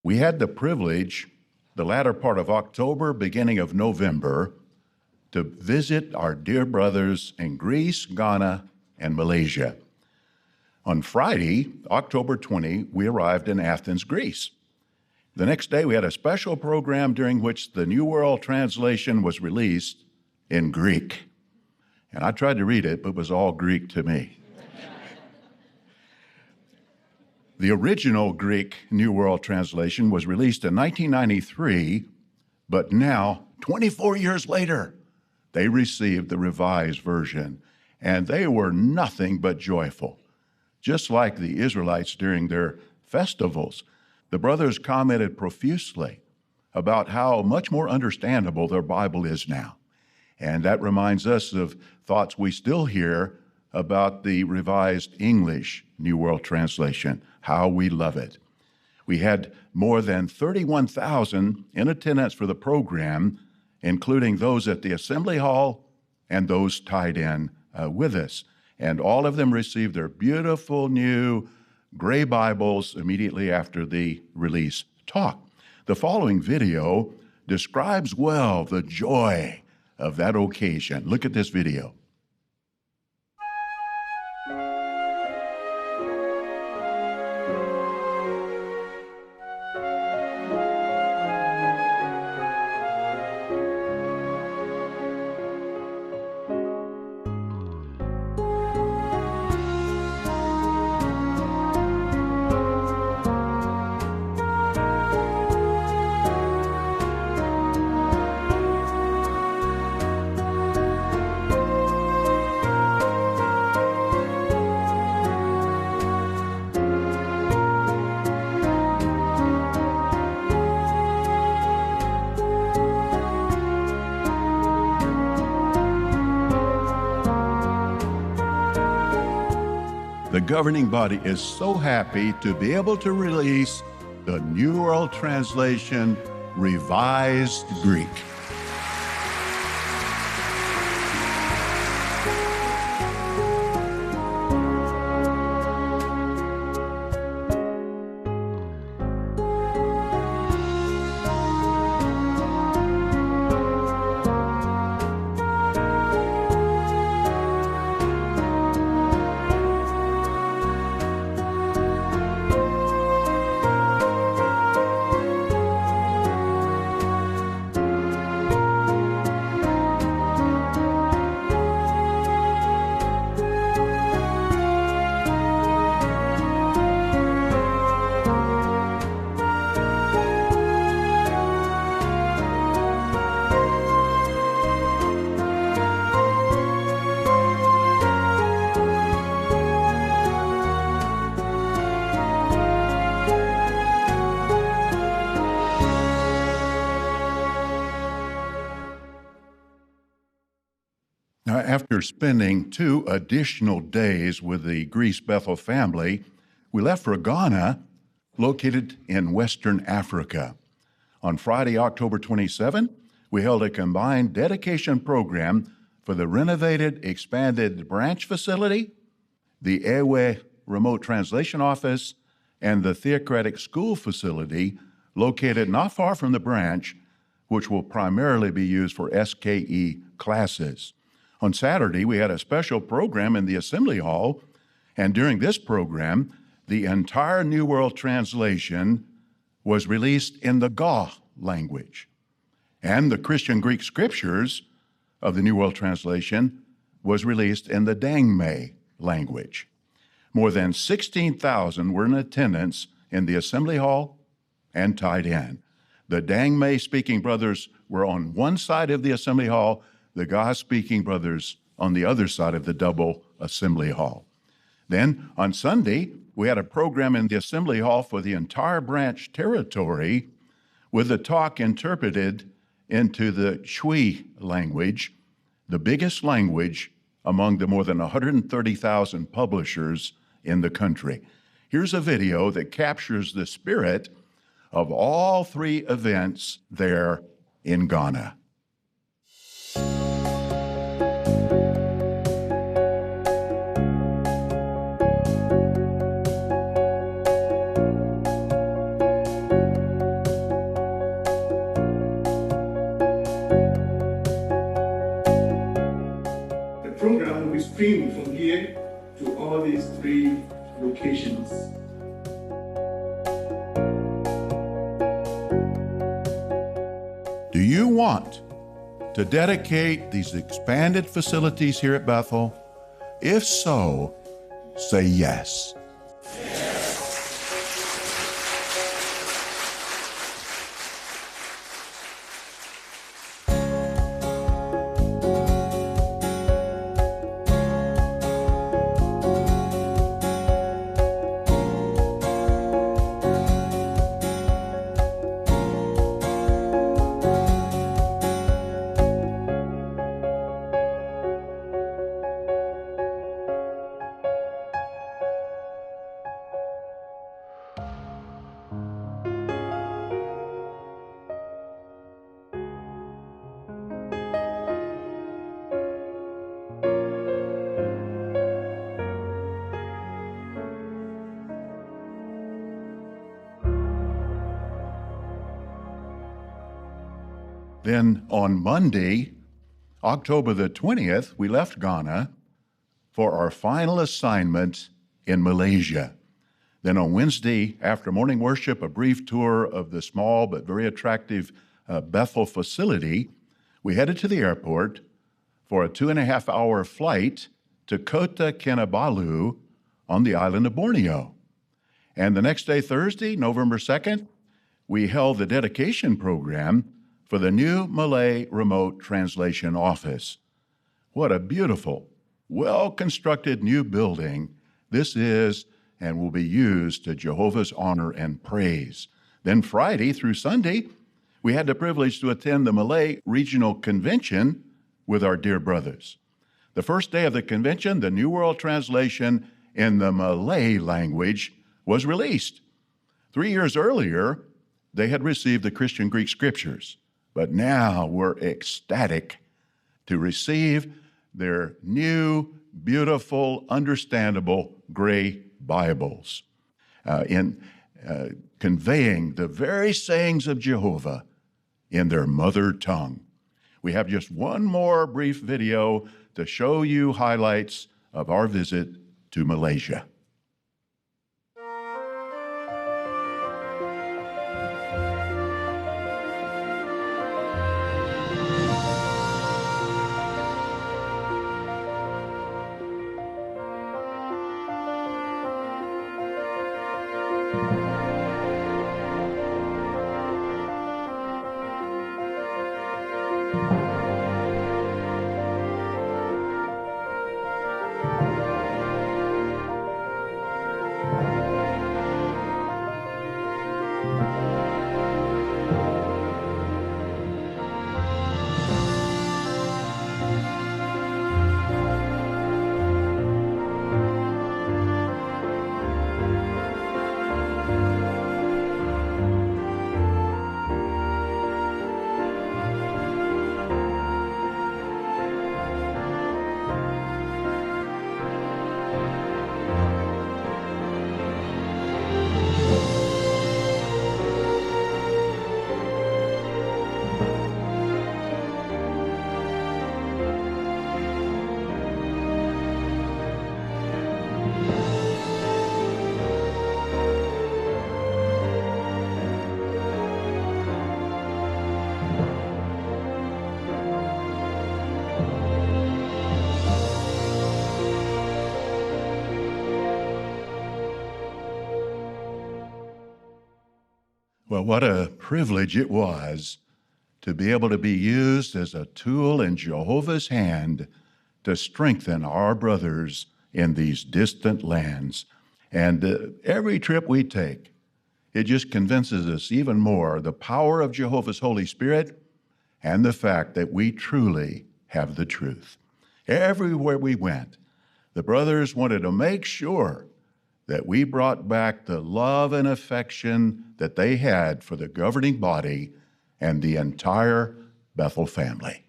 We had the privilege, the latter part of October, beginning of November, to visit our dear brothers in Greece, Ghana, and Malaysia. On Friday, October 20, we arrived in Athens, Greece. The next day, we had a special program during which the New World Translation was released in Greek. And I tried to read it, but it was all Greek to me. The original Greek New World Translation was released in 1993, but now, 24 years later, they received the revised version, and they were nothing but joyful. Just like the Israelites during their festivals, the brothers commented profusely about how much more understandable their Bible is now. And that reminds us of thoughts we still hear about the revised English New World Translation, how we love it. We had more than 31,000 in attendance for the program, including those at the Assembly Hall and those tied in with us. And all of them received their beautiful new gray Bibles immediately after the release talk. The following video describes well the joy of that occasion. Look at this video. The governing body is so happy to be able to release the New World Translation Revised Greek. Now, after spending 2 additional days with the Greece Bethel family, we left for Ghana, located in Western Africa. On Friday, October 27, we held a combined dedication program for the renovated, expanded branch facility, the Ewe Remote Translation Office, and the Theocratic School facility located not far from the branch, which will primarily be used for SKE classes. On Saturday, we had a special program in the Assembly Hall, and during this program, the entire New World Translation was released in the Ga language. And the Christian Greek Scriptures of the New World Translation was released in the Dangme language. More than 16,000 were in attendance in the Assembly Hall and tied in. The Dangme speaking brothers were on one side of the Assembly Hall, the Ga-speaking brothers on the other side of the double Assembly Hall. Then on Sunday, we had a program in the Assembly Hall for the entire branch territory with the talk interpreted into the Chui language, the biggest language among the more than 130,000 publishers in the country. Here's a video that captures the spirit of all 3 events there in Ghana. stream from here to all these three locations. Do you want to dedicate these expanded facilities here at Bethel? If so, say yes. Then on Monday, October the 20th, we left Ghana for our final assignment in Malaysia. Then on Wednesday, after morning worship, a brief tour of the small but very attractive Bethel facility, we headed to the airport for a 2.5-hour flight to Kota Kinabalu on the island of Borneo. And the next day, Thursday, November 2nd, we held the dedication program for the new Malay Remote Translation Office. What a beautiful, well-constructed new building this is and will be used to Jehovah's honor and praise. Then Friday through Sunday, we had the privilege to attend the Malay Regional Convention with our dear brothers. The first day of the convention, the New World Translation in the Malay language was released. 3 years earlier, they had received the Christian Greek Scriptures. But now we're ecstatic to receive their new, beautiful, understandable gray Bibles in conveying the very sayings of Jehovah in their mother tongue. We have just one more brief video to show you highlights of our visit to Malaysia. Well, what a privilege it was to be able to be used as a tool in Jehovah's hand to strengthen our brothers in these distant lands. And every trip we take, it just convinces us even more the power of Jehovah's Holy Spirit and the fact that we truly have the truth. Everywhere we went, the brothers wanted to make sure that we brought back the love and affection that they had for the governing body and the entire Bethel family.